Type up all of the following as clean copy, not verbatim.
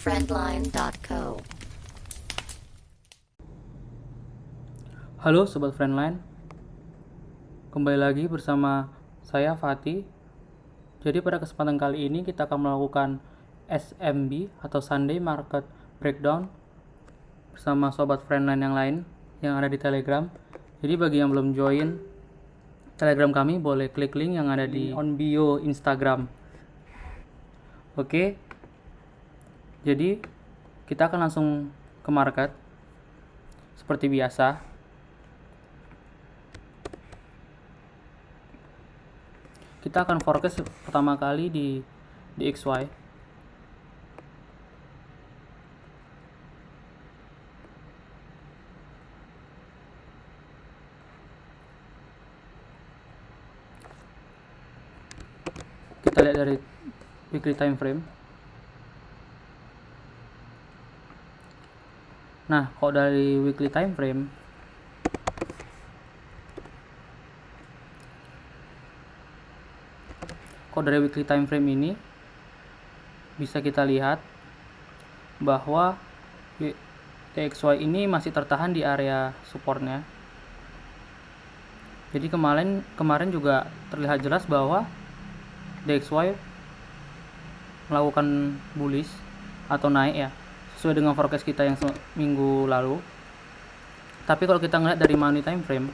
Friendline.co. Halo Sobat Friendline, kembali lagi bersama saya Fatih. Jadi pada kesempatan kali ini kita akan melakukan SMB atau Sunday Market Breakdown bersama Sobat Friendline yang lain yang ada di Telegram. Jadi bagi yang belum join Telegram kami, boleh klik link yang ada di on bio Instagram. Oke, jadi kita akan langsung ke market seperti biasa. Kita akan forecast pertama kali di XY. Kita lihat dari weekly time frame. Nah, kalau dari weekly time frame, ini bisa kita lihat bahwa TXY ini masih tertahan di area supportnya. Jadi kemarin juga terlihat jelas bahwa DXY melakukan bullish atau naik ya, sesuai dengan forecast kita yang minggu lalu. Tapi kalau kita ngeliat dari money time frame,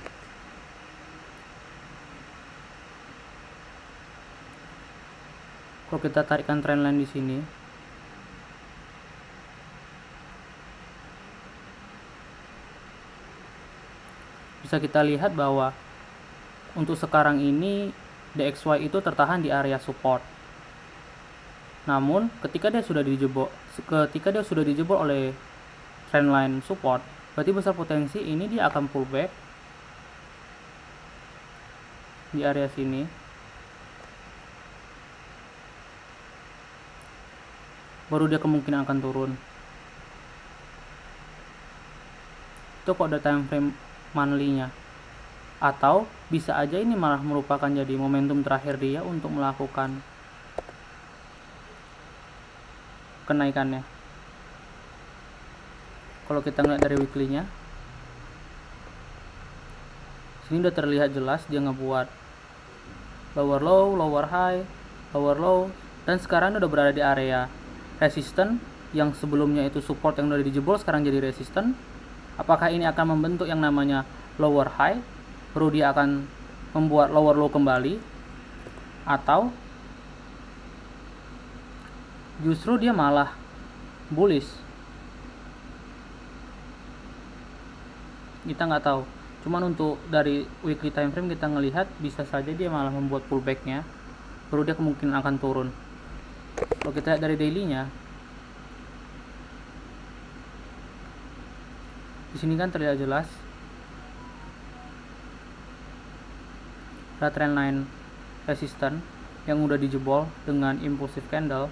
kalau kita tarikkan trendline di sini, bisa kita lihat bahwa untuk sekarang ini DXY itu tertahan di area support. Namun ketika dia sudah dijebol oleh trendline support, berarti besar potensi ini dia akan pullback di area sini. Baru dia kemungkinan akan turun. Itu kok ada time frame monthly-nya. Atau bisa aja ini malah merupakan jadi momentum terakhir dia untuk melakukan kenaikannya. Kalau kita ngeliat dari weekly-nya, sini udah terlihat jelas dia ngebuat lower low, lower high, lower low, dan sekarang udah berada di area resisten yang sebelumnya itu support yang udah dijebol sekarang jadi resisten. Apakah ini akan membentuk yang namanya lower high, baru dia akan membuat lower low kembali, atau justru dia malah bullish? Kita nggak tahu. Cuman untuk dari weekly time frame kita ngelihat bisa saja dia malah membuat pullbacknya, baru dia kemungkinan akan turun. Kalau kita lihat dari daily-nya, di sini kan terlihat jelas ada trendline resistance yang udah dijebol dengan impulsive candle.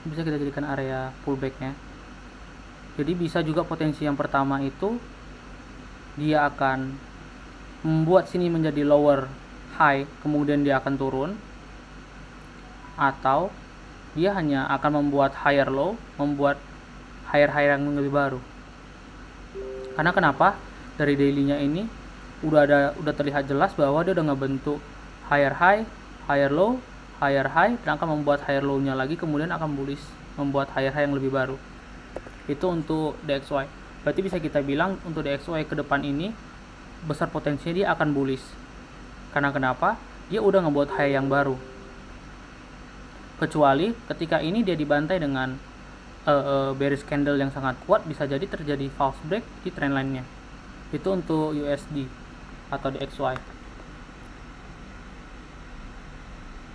Bisa kita jadikan area pullbacknya. Jadi bisa juga potensi yang pertama itu dia akan membuat sini menjadi lower high, kemudian dia akan turun, atau dia hanya akan membuat higher low, membuat higher high yang lebih baru. Karena kenapa? Dari daily-nya ini udah terlihat jelas bahwa dia udah ngebentuk higher high, higher low, higher high, dan akan membuat higher low-nya lagi, kemudian akan bullish, membuat higher high yang lebih baru. Itu untuk DXY. Berarti bisa kita bilang untuk DXY ke depan ini besar potensinya dia akan bullish. Karena kenapa? Dia udah ngebuat high yang baru. Kecuali ketika ini dia dibantai dengan bearish candle yang sangat kuat, bisa jadi terjadi false break di trendline-nya. Itu untuk USD atau DXY.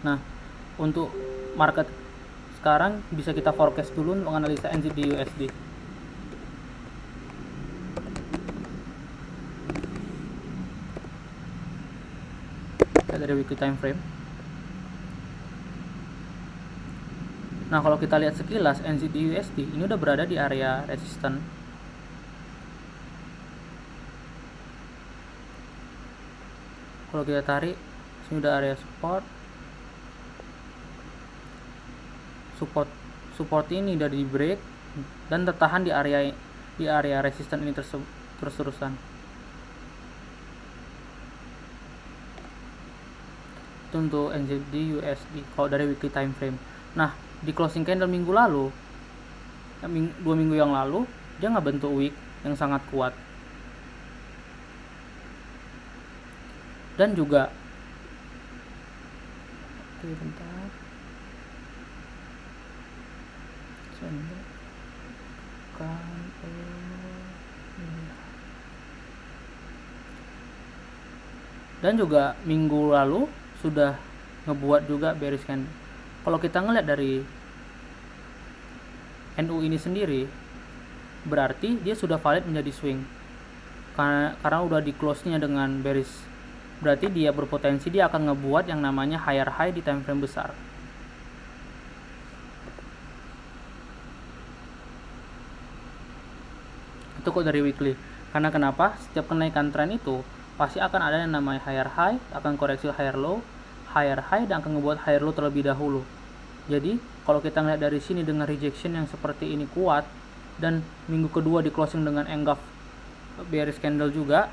Nah, untuk market sekarang bisa kita forecast dulu untuk analisa NZD USD. Dari weekly time frame. Nah, kalau kita lihat sekilas NZD USD ini udah berada di area resisten. Kalau kita tarik, sini udah area support ini udah di break dan tertahan di area resisten ini terus-terusan. Itu untuk NZD USD kalau dari weekly time frame. Nah, di closing candle minggu lalu, 2 minggu yang lalu, dia nggak bentuk wick yang sangat kuat. Dan juga bentar. Dan juga minggu lalu sudah ngebuat juga bearish candle. Kalau kita ngeliat dari NU ini sendiri, berarti dia sudah valid menjadi swing karena udah di close nya dengan bearish. Berarti dia berpotensi dia akan ngebuat yang namanya higher high di time frame besar. Itu kok dari weekly. Karena kenapa? Setiap kenaikan tren itu pasti akan ada yang namanya higher high, akan koreksi higher low, dan akan ngebuat higher low terlebih dahulu. Jadi kalau kita ngeliat dari sini dengan rejection yang seperti ini kuat, dan minggu kedua di closing dengan engulf bearish candle juga,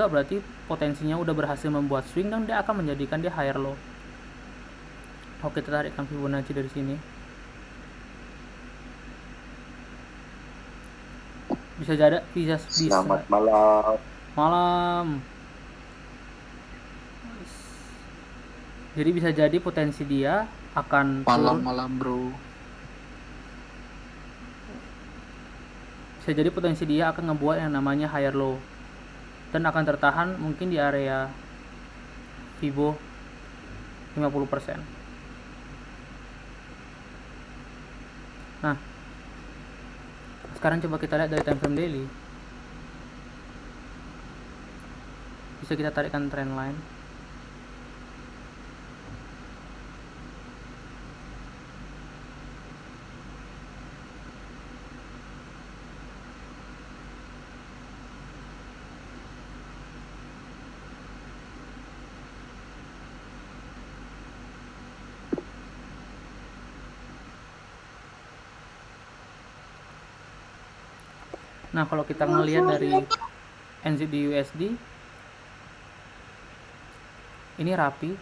berarti potensinya udah berhasil membuat swing dan dia akan menjadikan dia higher low. Oke, kita tarikkan Fibonacci dari sini. Bisa. Selamat malam. Jadi bisa jadi potensi dia akan malam bro. Bisa jadi potensi dia akan ngebuat yang namanya higher low dan akan tertahan mungkin di area Fibo 50%. Nah, sekarang coba kita lihat dari time frame daily. Bisa kita tarikkan trend line. Nah, kalau kita ngelihat dari NZD USD ini rapi,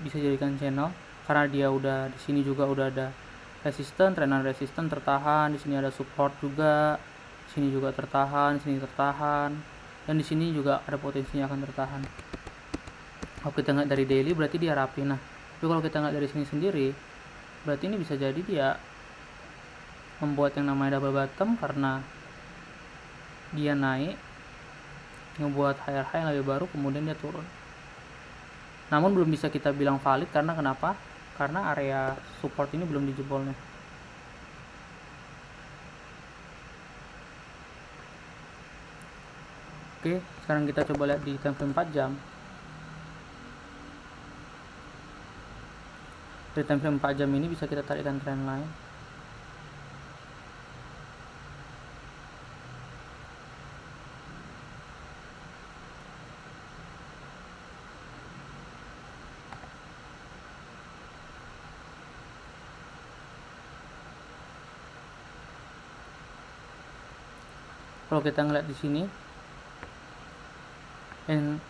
bisa jadikan channel karena dia udah di sini juga udah ada resisten, trenan resisten tertahan, di sini ada support juga, di sini juga tertahan, di sini tertahan, dan di sini juga ada potensinya akan tertahan. Kalau kita ngeliat dari daily berarti dia rapi. Nah, tapi kalau kita ngeliat dari sini sendiri, berarti ini bisa jadi dia membuat yang namanya double bottom karena dia naik ngebuat higher high yang lebih baru, kemudian dia turun. Namun belum bisa kita bilang valid karena kenapa? Karena area support ini belum dijebolnya. Oke, sekarang kita coba lihat di time frame 4 jam. Dari time frame 4 jam ini bisa kita tarikkan trend line. Kalau kita ngeliat di sini,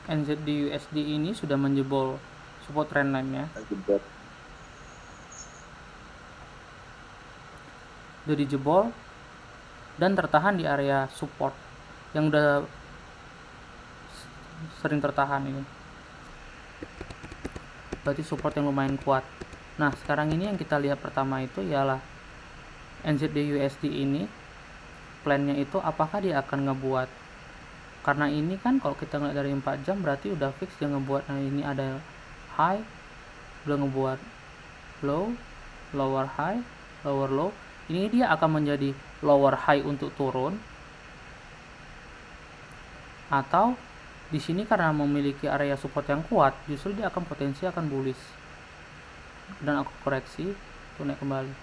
NZD USD ini sudah menjebol support trend line-nya. Sudah dijebol dan tertahan di area support yang udah sering tertahan ini. Berarti support yang lumayan kuat. Nah, sekarang ini yang kita lihat pertama itu ialah NZD USD ini plannya itu apakah dia akan ngebuat, karena ini kan kalau kita ngeliat dari 4 jam berarti udah fix dia ngebuat. Nah, ini ada high, udah ngebuat low, lower high, lower low. Ini dia akan menjadi lower high untuk turun, atau di sini karena memiliki area support yang kuat justru dia akan potensi akan bullish dan aku koreksi untuk naik kembali.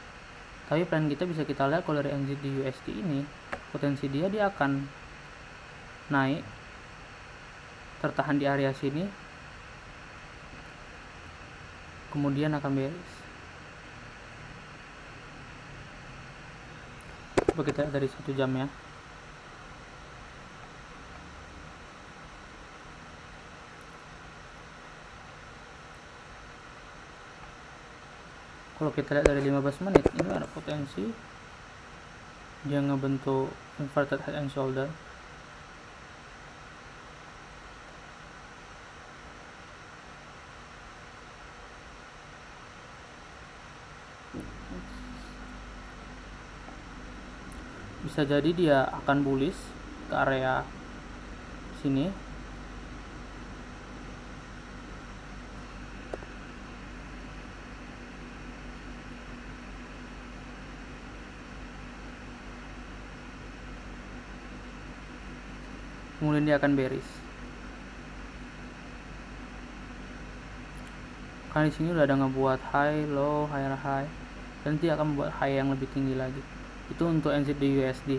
Tapi plan kita bisa kita lihat kalau dari NZD USD ini potensi dia akan naik tertahan di area sini, kemudian akan bearish. Coba kita lihat dari 1 jam ya. Kalau kita lihat dari 15 menit, ini ada potensi dia ngebentuk inverted head and shoulder. Bisa jadi dia akan bullish ke area sini. Kemudian dia akan bearish. Karena di sini udah ada ngebuat high, low, higher high, dan dia akan membuat high yang lebih tinggi lagi. Itu untuk NZD USD.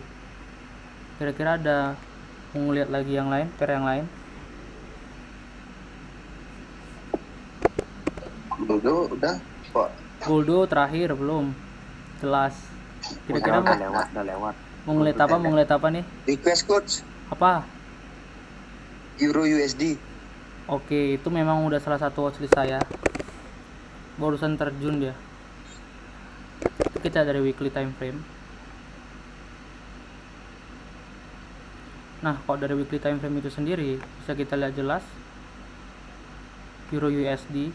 Kira-kira ada mau lihat lagi yang lain, pair yang lain? Goldo udah kok. Goldo terakhir belum jelas. Kira-kira udah lewat. Mau ngeliat apa nih? Request coach. Apa? Euro USD. Oke, itu memang udah salah satu watchlist saya. Barusan terjun dia. Kita dari weekly time frame. Nah, kalau dari weekly time frame itu sendiri bisa kita lihat jelas Euro USD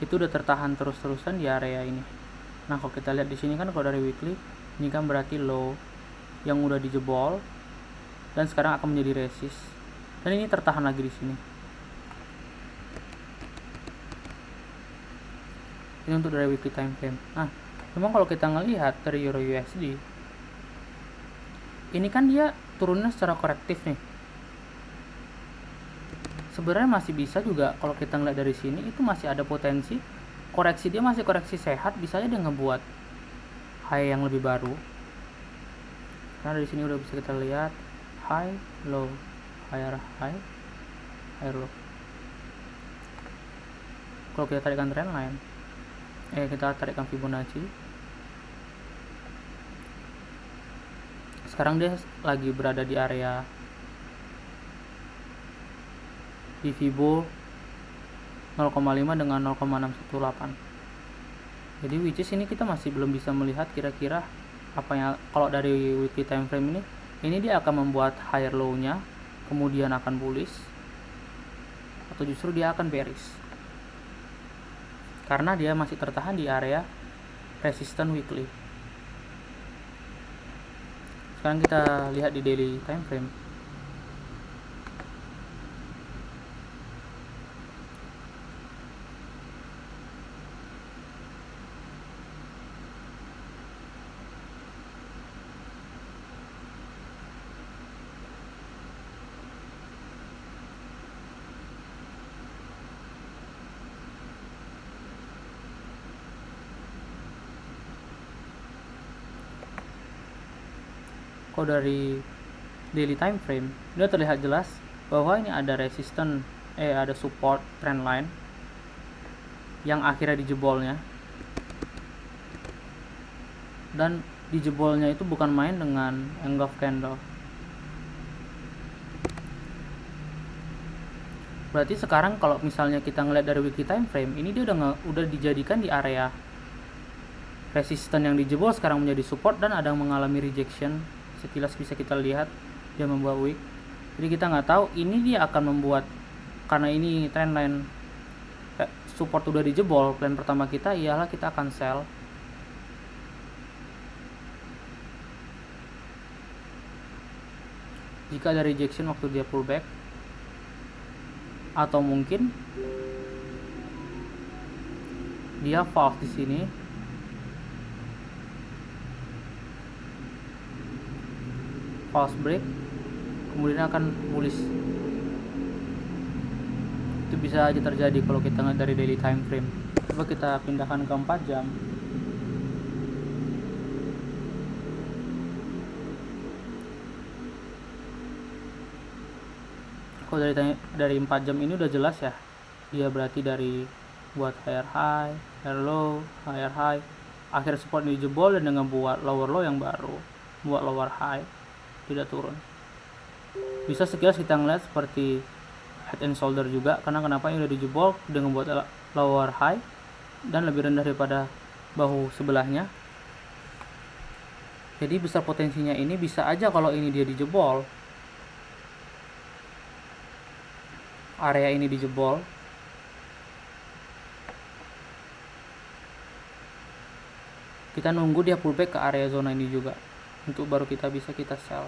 itu udah tertahan terus-terusan di area ini. Nah, kalau kita lihat di sini kan kalau dari weekly ini kan berarti low yang udah dijebol dan sekarang akan menjadi resist. Dan ini tertahan lagi di sini. Ini untuk dari weekly time frame. Nah, memang kalau kita ngelihat dari Euro USD ini kan dia turunnya secara korektif nih. Sebenarnya masih bisa juga kalau kita ngeliat dari sini itu masih ada potensi koreksi, dia masih koreksi sehat, bisa aja dia ngebuat high yang lebih baru. Karena dari sini udah bisa kita lihat high, low, higher high, higher low. Kalau kita tarikkan trendline, kita tarikkan Fibonacci. Sekarang dia lagi berada di area di Fibo 0,5 dengan 0,618. Jadi which is ini kita masih belum bisa melihat kira-kira apa yang kalau dari weekly time frame ini dia akan membuat higher low-nya kemudian akan bullish atau justru dia akan bearish. Karena dia masih tertahan di area resistance weekly. Sekarang kita lihat di daily time frame. Kalau dari daily time frame sudah terlihat jelas bahwa ini ada resistance, ada support trendline yang akhirnya dijebolnya, dan dijebolnya itu bukan main dengan engulf candle. Berarti sekarang kalau misalnya kita ngeliat dari weekly time frame ini dia udah dijadikan di area resistance yang dijebol sekarang menjadi support dan ada yang mengalami rejection. Sekilas bisa kita lihat dia membuat wick. Jadi kita nggak tahu ini dia akan membuat, karena ini trendline support udah dijebol, plan pertama kita ialah kita akan sell. Jika ada rejection waktu dia pullback, atau mungkin dia false di sini. False break, kemudian akan bullish. Itu bisa aja terjadi kalau kita nggak dari daily time frame. Coba kita pindahkan ke 4 jam. Kalau dari 4 jam ini udah jelas ya. Dia berarti dari buat higher high, higher low, higher high, akhir support dijebol dan dengan buat lower low yang baru, buat lower high, tidak turun. Bisa sekilas kita ngeliat seperti head and shoulder juga, karena kenapa ini udah dijebol dengan buat lower high dan lebih rendah daripada bahu sebelahnya. Jadi besar potensinya ini bisa aja kalau ini dia dijebol, area ini dijebol, kita nunggu dia pullback ke area zona ini juga, untuk baru kita sell.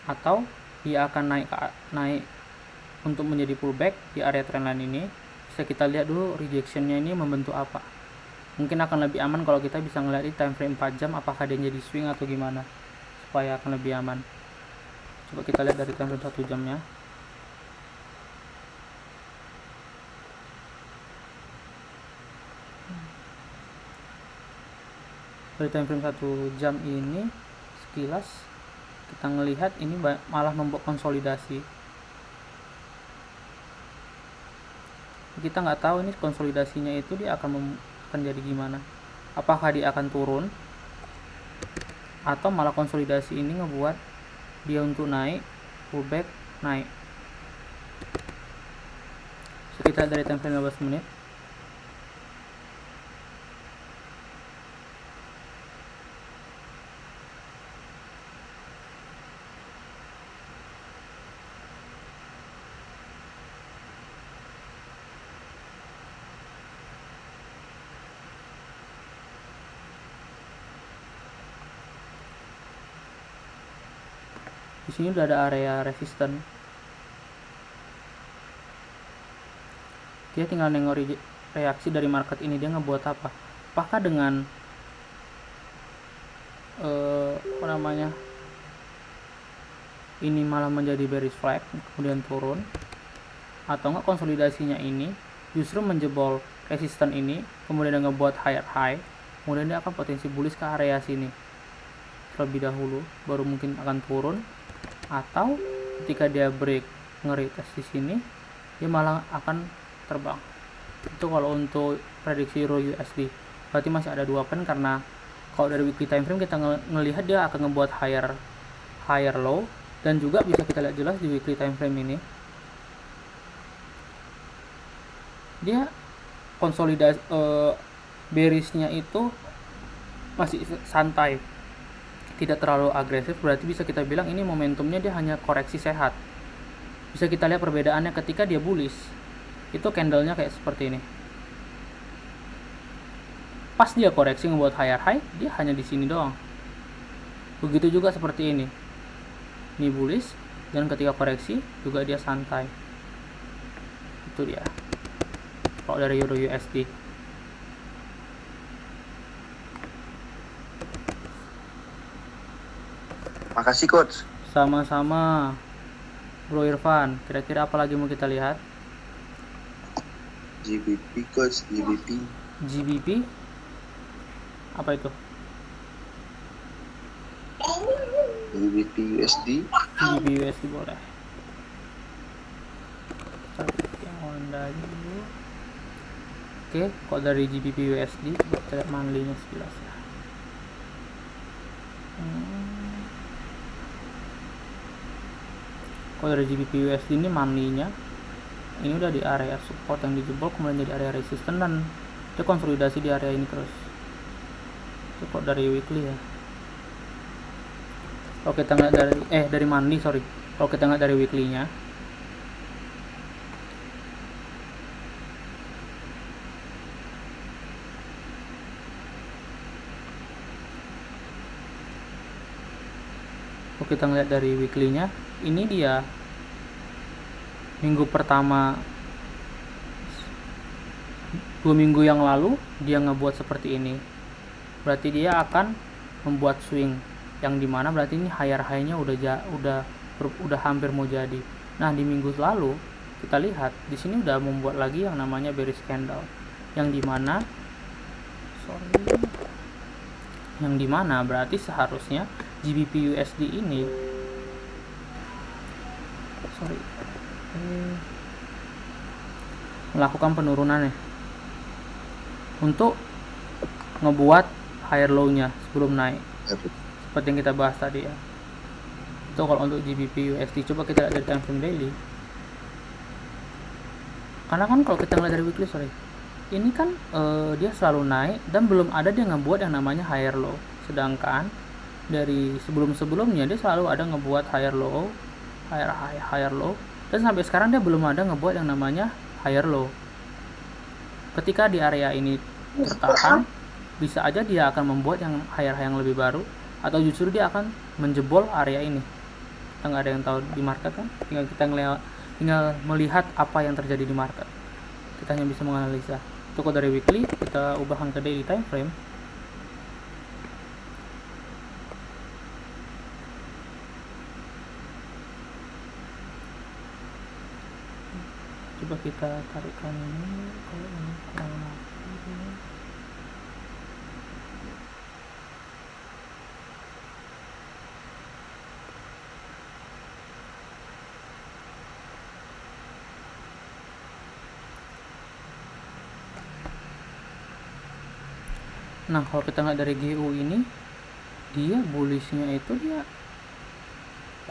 Atau dia akan naik untuk menjadi pullback di area trendline ini. Bisa kita lihat dulu rejectionnya ini membentuk apa. Mungkin akan lebih aman kalau kita bisa ngeliat di time frame 4 jam apakah dia jadi swing atau gimana, supaya akan lebih aman. Coba kita lihat dari time frame 1 jamnya. Dari time frame 1 jam ini sekilas kita ngelihat ini malah membuat konsolidasi. Kita nggak tahu ini konsolidasinya itu dia akan jadi gimana. Apakah dia akan turun atau malah konsolidasi ini ngebuat dia untuk naik, pullback, naik. Sekitar dari time frame 15 menit. Di sini udah ada area resisten. Dia tinggal nengok reaksi dari market ini, dia ngebuat apa? Apakah dengan ini malah menjadi bearish flag kemudian turun, atau enggak konsolidasinya ini justru menjebol resisten ini kemudian ngebuat higher high, kemudian dia akan potensi bullish ke area sini terlebih dahulu, baru mungkin akan turun. Atau ketika dia break nge-retest di sini, dia malah akan terbang. Itu kalau untuk prediksi Euro USD. Berarti masih ada 2 pen, karena kalau dari weekly time frame kita ngelihat dia akan ngebuat higher low, dan juga bisa kita lihat jelas di weekly time frame ini dia konsolidasi bearishnya itu masih santai, tidak terlalu agresif. Berarti bisa kita bilang ini momentumnya dia hanya koreksi sehat. Bisa kita lihat perbedaannya ketika dia bullish, itu candlenya kayak seperti ini. Pas dia koreksi ngebuat higher high, dia hanya di sini doang. Begitu juga seperti ini. Ini bullish, dan ketika koreksi juga dia santai. Itu dia. Kalau dari Euro USD. Makasih coach. Sama-sama Bro Irfan. Kira-kira apa lagi mau kita lihat? GBP coach, GBP. GBP? Apa itu? GBP USD. GBP USD boleh. Cari yang Honda dulu. Oke, kok dari GBP USD kita lihat monthly-nya sekilas ya. Kalau dari GBP USD ini money-nya ini udah di area support yang dijebol, kemudian jadi area resisten, dan dia konsolidasi di area ini terus. Itu kok dari weekly ya. Kalau kita nggak dari monthly, sorry. Kalau kita nggak dari weekly-nya, kalau kita ngeliat dari weekly-nya, ini dia minggu pertama 2 minggu yang lalu dia ngebuat seperti ini. Berarti dia akan membuat swing, yang dimana berarti ini higher high-nya udah hampir mau jadi. Nah, di minggu lalu kita lihat di sini udah membuat lagi yang namanya bearish candle, yang dimana berarti seharusnya GBP USD ini melakukan penurunan ya, untuk ngebuat higher low-nya sebelum naik, seperti yang kita bahas tadi ya. Itu kalau untuk GBP USD. Coba kita lihat dari time frame daily, karena kan kalau kita ngeliat dari weekly, ini kan dia selalu naik dan belum ada dia ngebuat yang namanya higher low. Sedangkan dari sebelum-sebelumnya dia selalu ada ngebuat higher low, higher low, dan sampai sekarang dia belum ada ngebuat yang namanya higher low. Ketika di area ini tertahan, bisa aja dia akan membuat yang higher high yang lebih baru, atau justru dia akan menjebol area ini. Kita nggak ada yang tahu di market kan, tinggal melihat apa yang terjadi di market. Kita hanya bisa menganalisa. Cukup dari weekly, kita ubahkan ke daily time frame. Coba kita tarikkan ini, kalau ini kurang rapi. Nah, kalau kita lihat dari GU ini, dia bullishnya itu dia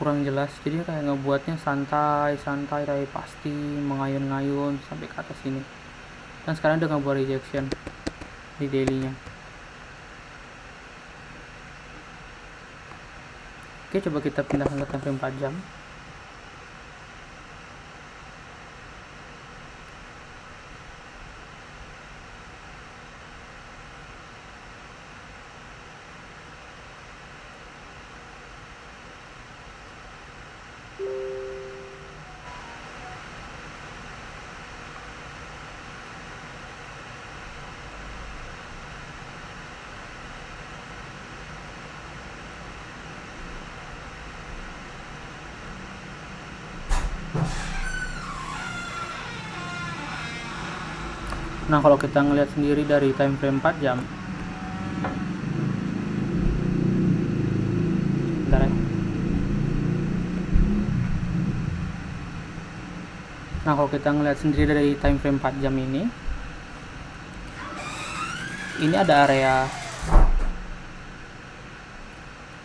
kurang jelas, jadi kayak ngebuatnya santai tapi pasti mengayun-ngayun sampai ke atas sini. Dan sekarang dia ngebuat rejection di daily-nya. Oke, coba kita pindahkan ke time frame 4 jam. Nah, kalau kita ngelihat sendiri dari time frame 4 jam, bentar ya. Nah, kalau kita ngelihat sendiri dari time frame 4 jam ini ada area.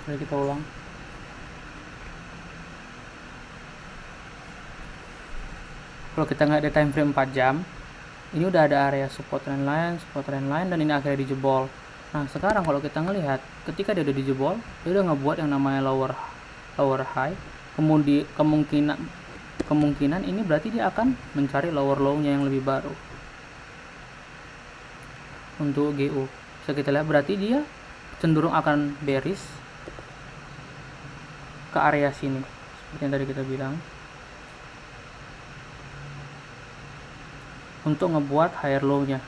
Mari kita ulang. Kalau kita ngelihat dari time frame 4 jam, ini udah ada area support trend line, dan ini akhirnya dijebol. Nah, sekarang kalau kita ngelihat, ketika dia udah dijebol, dia udah ngebuat yang namanya lower high. Kemudian kemungkinan ini berarti dia akan mencari lower low-nya yang lebih baru. Untuk GU, bisa kita lihat berarti dia cenderung akan bearish ke area sini, seperti yang tadi kita bilang, untuk ngebuat higher low-nya.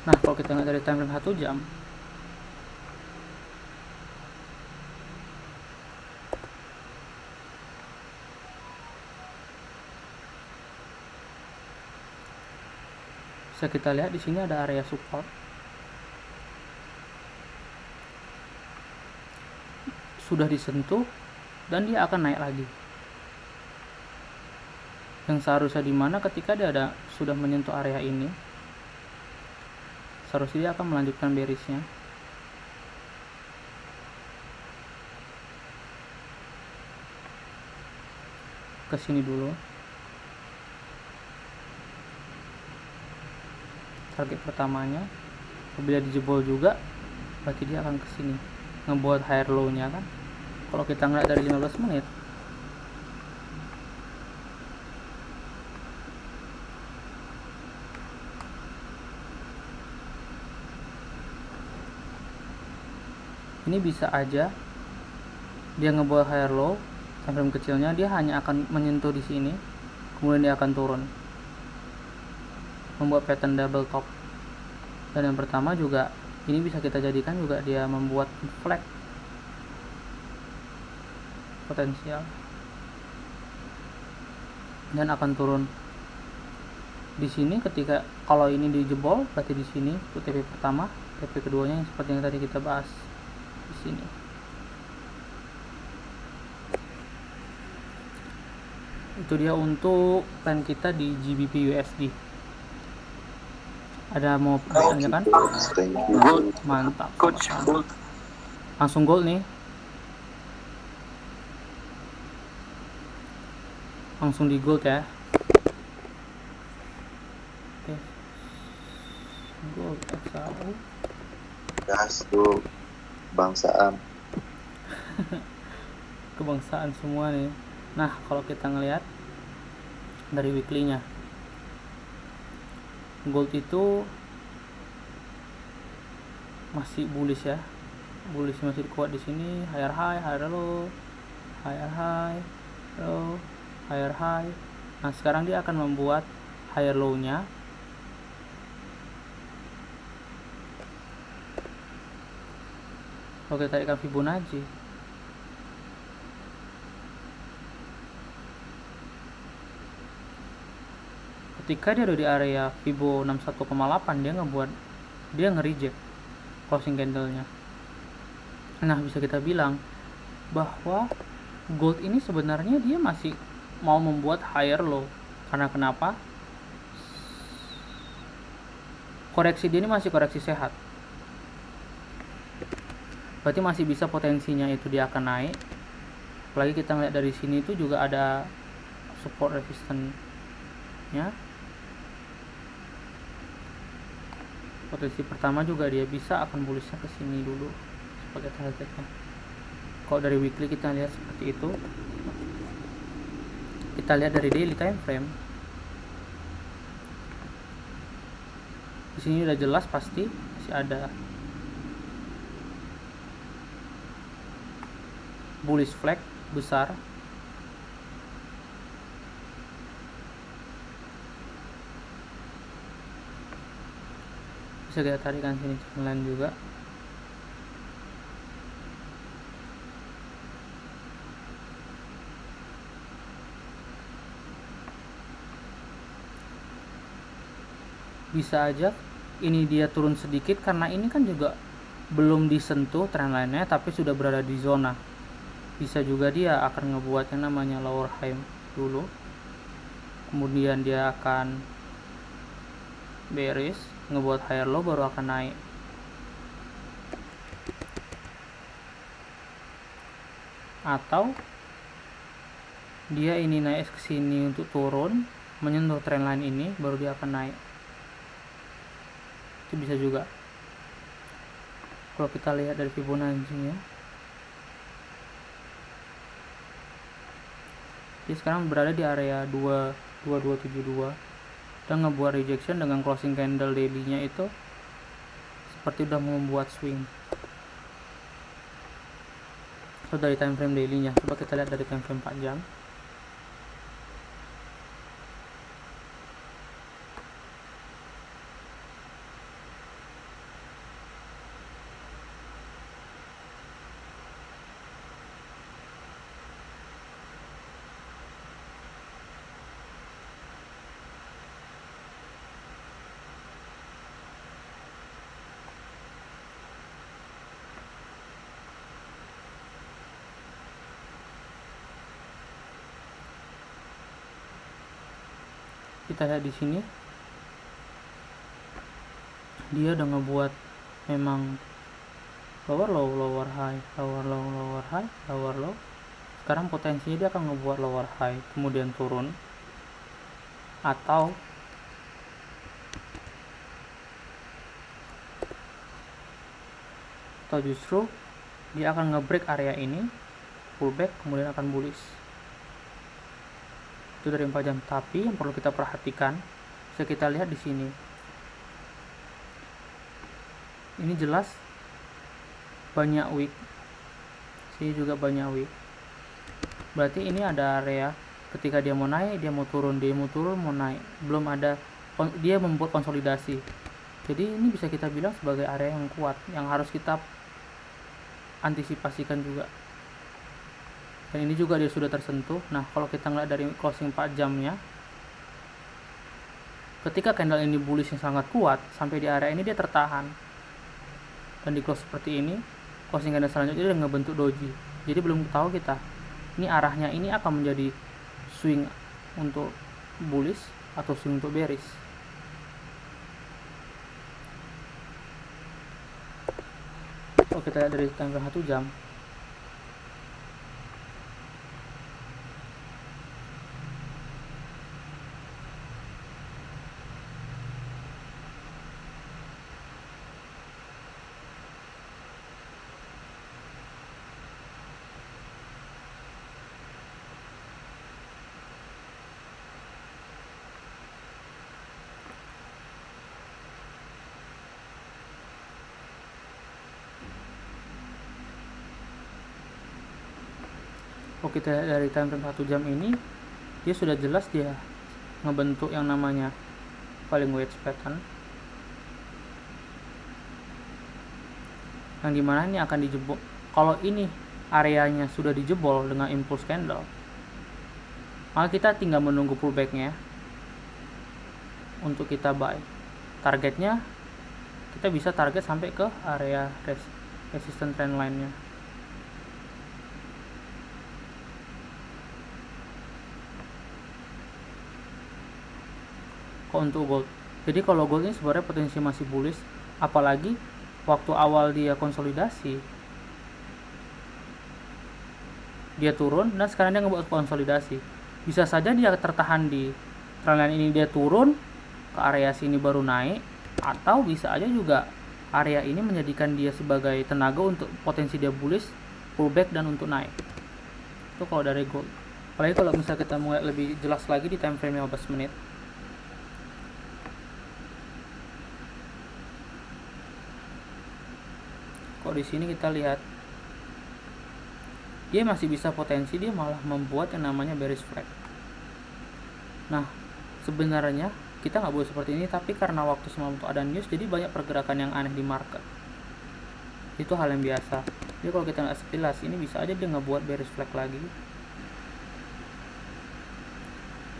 Nah, kalau kita lihat dari time frame 1 jam, bisa kita lihat di sini ada area support. Sudah disentuh dan dia akan naik lagi. Yang seharusnya dimana ketika dia sudah menyentuh area ini, seharusnya dia akan melanjutkan bearishnya. Ke sini dulu. Target pertamanya, apabila dijebol juga, berarti dia akan ke sini, ngebuat higher low-nya kan. Kalau kita ngeliat dari 15 menit, ini bisa aja dia ngebuat higher low, time frame kecilnya dia hanya akan menyentuh di sini, kemudian dia akan turun, membuat pattern double top. Dan yang pertama juga Ini bisa kita jadikan juga dia membuat flag potensial dan akan turun di sini. Ketika kalau ini dijebol berarti di sini itu TP pertama, TP keduanya yang seperti yang tadi kita bahas di sini. Itu dia untuk plan kita di GBP USD. Ada mau pertanyaan kan? Thank you. Mantap. Coach, gold. Langsung gold nih. Langsung di gold ya. Oke. Gold XAU. Gas tuh bangsaan. Kebangsaan semua nih. Nah, kalau kita ngelihat dari weekly-nya, gold itu masih bullish ya. Bullish masih kuat di sini, higher high, higher low, higher high, low, higher high. Nah, sekarang dia akan membuat higher low-nya. Oke, tarikan Fibonacci. Ketika dia ada di area Fibo 61,8, dia nge-reject closing candle-nya. Nah, bisa kita bilang bahwa gold ini sebenarnya dia masih mau membuat higher low. Karena kenapa? Koreksi dia ini masih koreksi sehat. Berarti masih bisa potensinya itu dia akan naik. Apalagi kita ngeliat dari sini itu juga ada support resistance-nya. Potensi pertama juga dia bisa akan bullishnya ke sini dulu sebagai targetnya. Kalau dari weekly kita lihat seperti itu. Kita lihat dari daily time frame. Di sini udah jelas pasti masih ada bullish flag besar. Bisa kita tarikan sini trendline juga. Bisa aja ini dia turun sedikit karena ini kan juga belum disentuh trendline-nya tapi sudah berada di zona. Bisa juga dia akan ngebuat yang namanya lower high dulu, kemudian dia akan bearish, ngebuat higher low, baru akan naik. Atau dia ini naik ke sini untuk turun, menyentuh trendline ini, baru dia akan naik. Itu bisa juga. Kalau kita lihat dari Fibonacci-nya, dia sekarang berada di area 2272 dan ngebuat rejection dengan closing candle daily-nya itu seperti udah membuat swing. So dari time frame daily-nya, coba kita lihat dari time frame 4 jam. Kita lihat di sini dia udah ngebuat memang lower low, lower high, lower low, lower high, lower low. Sekarang potensinya dia akan ngebuat lower high kemudian turun, atau justru dia akan ngebreak area ini, pullback, kemudian akan bullish. Itu dari 4 jam. Tapi yang perlu kita perhatikan, bisa kita lihat di sini. Ini jelas banyak wick. Sini juga banyak wick. Berarti ini ada area ketika dia mau naik, dia mau turun, dia mau turun, mau naik. Belum ada, dia membuat konsolidasi. Jadi ini bisa kita bilang sebagai area yang kuat yang harus kita antisipasikan juga. Dan ini juga dia sudah tersentuh. Nah, kalau kita ngeliat dari closing 4 jamnya, ketika candle ini bullish yang sangat kuat, sampai di area ini dia tertahan. Dan di close seperti ini, closing candle selanjutnya dia ngebentuk doji. Jadi belum tahu kita, ini arahnya ini akan menjadi swing untuk bullish atau swing untuk bearish. Kalau kita lihat dari time frame 1 jam, kalau kita lihat dari time frame 1 jam ini, dia sudah jelas dia ngebentuk yang namanya falling wedge pattern, yang dimana ini akan dijebol. Kalau ini areanya sudah dijebol dengan impulse candle, maka kita tinggal menunggu pullbacknya untuk kita buy. Targetnya kita bisa target sampai ke area resistance trend line nya. Untuk gold, jadi kalau gold ini sebenarnya potensi masih bullish, apalagi waktu awal dia konsolidasi, dia turun dan sekarang dia ngebuat konsolidasi. Bisa saja dia tertahan di trendline ini, dia turun ke area sini baru naik, atau bisa aja juga area ini menjadikan dia sebagai tenaga untuk potensi dia bullish, pullback dan untuk naik. Itu kalau dari gold. Apalagi kalau misalnya kita mau lihat lebih jelas lagi di time frame 15 menit. Kok di sini kita lihat dia masih bisa potensi dia malah membuat yang namanya bearish flag. Nah, sebenarnya kita nggak boleh seperti ini, tapi karena waktu semalam itu ada news, jadi banyak pergerakan yang aneh di market. Itu hal yang biasa. Jadi kalau kita nggak sekilas, ini bisa aja dia ngebuat bearish flag lagi,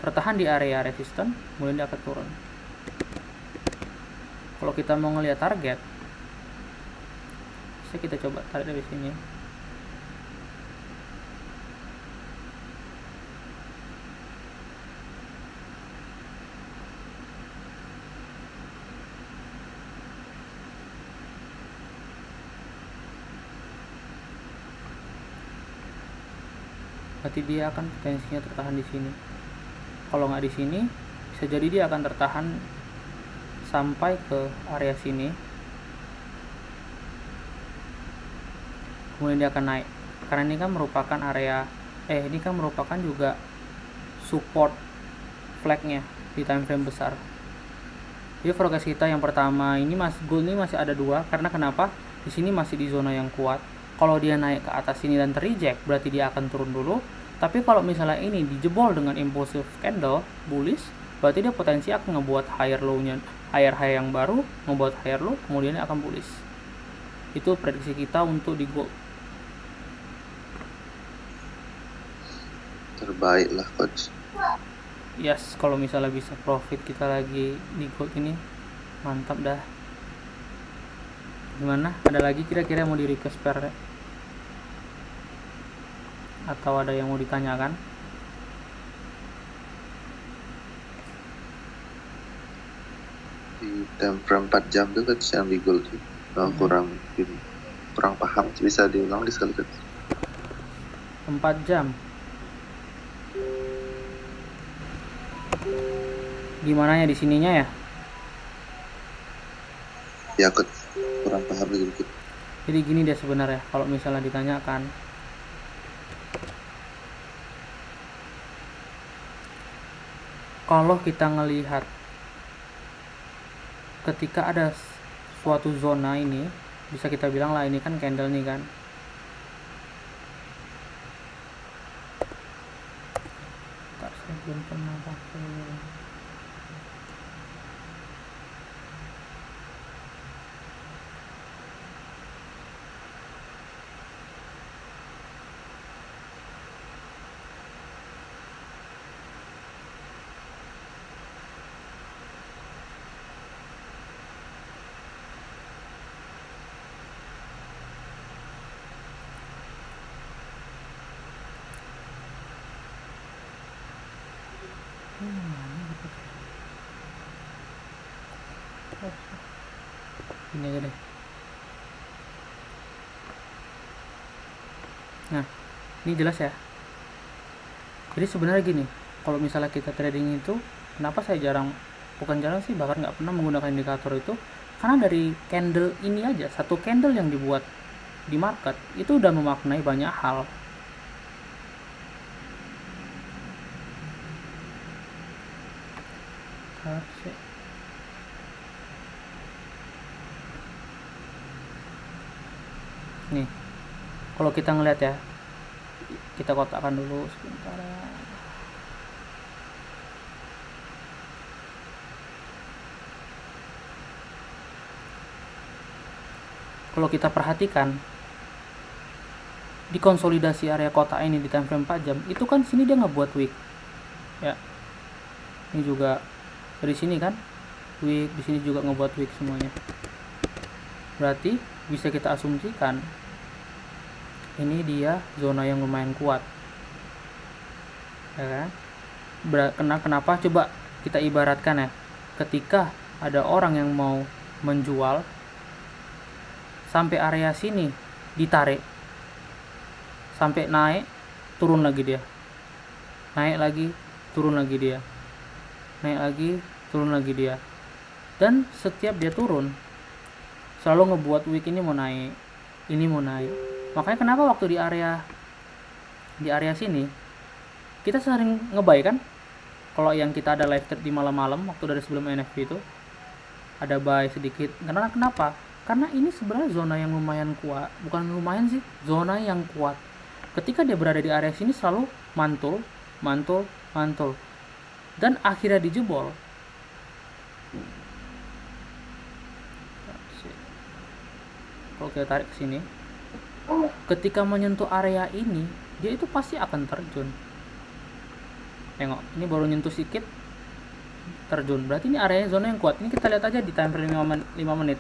tertahan di area resistance, kemudian dia akan turun. Kalau kita mau ngelihat target, kita coba tarik dari sini. Berarti dia akan potensinya tertahan di sini. Kalau nggak di sini, bisa jadi dia akan tertahan sampai ke area sini. Kemudian dia akan naik, karena ini kan merupakan area ini kan merupakan juga support flagnya di time frame besar. Jadi forecast kita yang pertama ini gold ini masih ada 2, karena kenapa? Di sini masih di zona yang kuat. Kalau dia naik ke atas sini dan terreject, berarti dia akan turun dulu. Tapi kalau misalnya ini dijebol dengan impulsive candle bullish, berarti dia potensi akan ngebuat higher low-nya, higher high yang baru, ngebuat higher low, kemudian dia akan bullish. Itu prediksi kita untuk di gold. Terbaik lah coach. Yes, kalau misalnya bisa profit kita lagi di gold ini, mantap dah. Gimana? Ada lagi kira-kira mau di request pair atau ada yang mau ditanyakan? Di time frame 4 jam tuh coach yang di gold tuh kurang paham, bisa diulang sekali coach. 4 jam. Gimana ya di sininya ya? Ya coach, kurang paham lagi dikit. Jadi gini deh sebenarnya, kalau misalnya ditanyakan, kalau kita ngelihat ketika ada suatu zona ini, bisa kita bilang lah ini kan candle nih kan, saya belum pernah pakai. Ini aja deh. Nah, ini jelas ya. Jadi sebenarnya gini, kalau misalnya kita trading itu, kenapa saya bukan jarang sih, bahkan nggak pernah menggunakan indikator itu, karena dari candle ini aja, satu candle yang dibuat di market itu udah memaknai banyak hal. Nih, kalau kita ngeliat ya, kita kotakkan dulu sebentar ya. Kalau kita perhatikan di konsolidasi area kotak ini di time frame 4 jam, itu kan sini dia ngebuat wick ya. Ini juga dari sini kan wick, di sini juga ngebuat wick semuanya. Berarti bisa kita asumsikan ini dia zona yang lumayan kuat, ya kan? Kenapa? Coba kita ibaratkan ya, ketika ada orang yang mau menjual sampai area sini ditarik, sampai naik turun lagi dia, naik lagi turun lagi dia, naik lagi turun lagi dia, dan setiap dia turun selalu ngebuat wick ini mau naik, ini mau naik. Makanya kenapa waktu di area sini kita sering ngebuy kan? Kalau yang kita ada live trade di malam-malam waktu dari sebelum NFP itu ada buy sedikit. Karena kenapa? Karena ini sebenarnya zona yang lumayan kuat, bukan lumayan sih, zona yang kuat. Ketika dia berada di area sini selalu mantul, mantul, mantul, dan akhirnya dijebol. Kalau kita tarik ke sini, ketika menyentuh area ini, dia itu pasti akan terjun. Tengok, ini baru nyentuh sedikit, terjun. Berarti ini areanya zona yang kuat. Ini kita lihat aja di time frame 5 menit.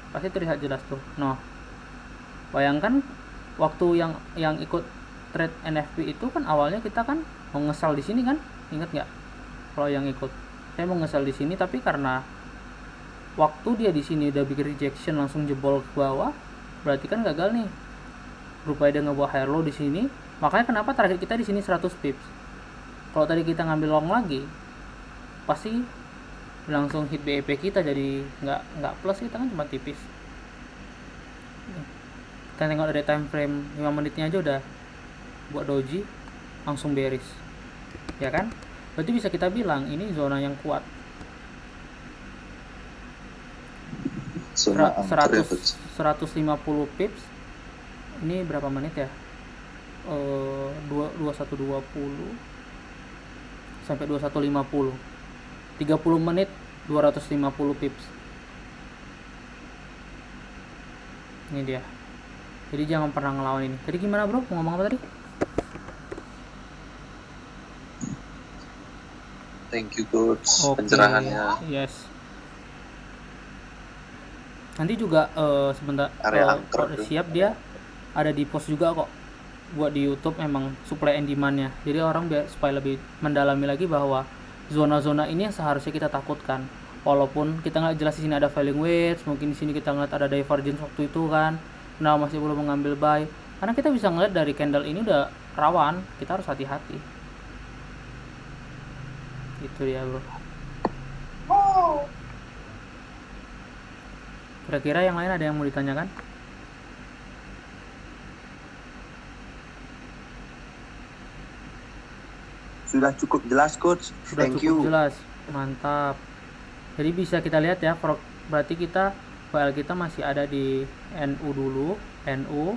Pasti terlihat jelas tuh. Nah, bayangkan waktu yang ikut trade NFP itu kan awalnya kita kan mau ngesal di sini kan, ingat nggak? Kalau yang ikut, saya mau ngesal di sini, tapi karena waktu dia di sini udah bikin rejection langsung jebol ke bawah, berarti kan gagal nih. Rupanya dia ngebawa higher low di sini. Makanya kenapa target kita di sini 100 pips. Kalau tadi kita ngambil long lagi, pasti langsung hit BEP kita, jadi nggak plus, kita kan cuma tipis. Kita tengok dari time frame 5 menitnya aja udah buat doji langsung bearish, ya kan? Berarti bisa kita bilang ini zona yang kuat. Zona 150 pips. Ini berapa menit ya? 2120 sampai 2150. 30 menit 250 pips. Ini dia. Jadi jangan pernah ngelawan ini. Tadi gimana bro? Mau ngomong apa tadi? Thank you coach, Okay. pencerahannya. Yes. Nanti juga sebentar kalau udah siap dia ada di post juga kok buat di YouTube, memang supply and demand-nya. Jadi orang supaya lebih mendalami lagi bahwa zona-zona ini yang seharusnya kita takutkan. Walaupun kita nggak jelas di sini ada falling wedge, mungkin di sini kita ngeliat ada divergence waktu itu kan. Nah, masih belum mengambil buy. Karena kita bisa ngeliat dari candle ini udah rawan, kita harus hati-hati. Itu dia, bro. Kira-kira yang lain ada yang mau ditanyakan? Sudah cukup jelas coach. Sudah Thank cukup you. jelas, mantap. Jadi bisa kita lihat ya, berarti kita file kita masih ada di NU dulu, NU,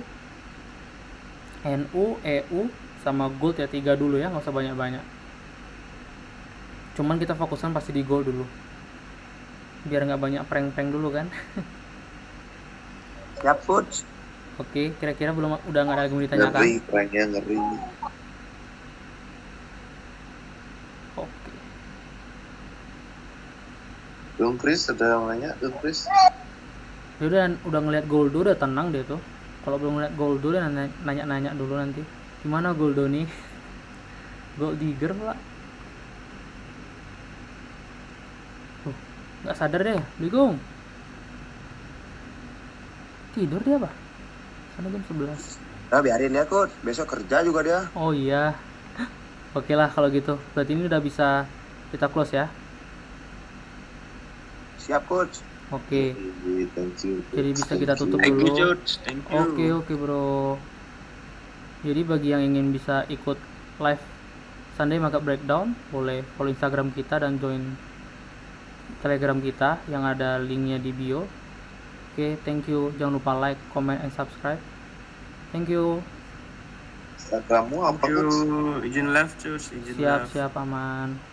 EU sama gold ya, 3 dulu ya, nggak usah banyak-banyak. Cuman kita fokuskan pasti di gold dulu, biar nggak banyak prank-prank dulu kan. Siap coach. Oke, kira-kira udah nggak ada lagi mau ditanyakan? Ngeri, pranknya ngeri. Oke. Bung Chris ada yang nanya, Bung Chris? Dia udah ngeliat Goldo, udah tenang dia tuh. Kalau belum ngeliat Goldo dia nanya-nanya dulu nanti. Gimana Goldo nih? Gold digger pula. Nggak sadar deh, bingung. Tidur dia apa? Sana jam 11. Nah, biarin ya coach, besok kerja juga dia. Oh iya. Oke lah kalau gitu. Berarti ini udah bisa kita close ya. Siap coach. Oke. Thank you. Jadi bisa kita tutup Thank you, dulu. Coach. Thank you. Oke bro. Jadi bagi yang ingin bisa ikut live Sunday Market Breakdown, boleh follow Instagram kita dan join Telegram kita yang ada linknya di bio. Oke, thank you. Jangan lupa like, comment, and subscribe. Thank you. Instagrammu apa Thank coach? you. Izin live, Coach. Izin live. Siap aman.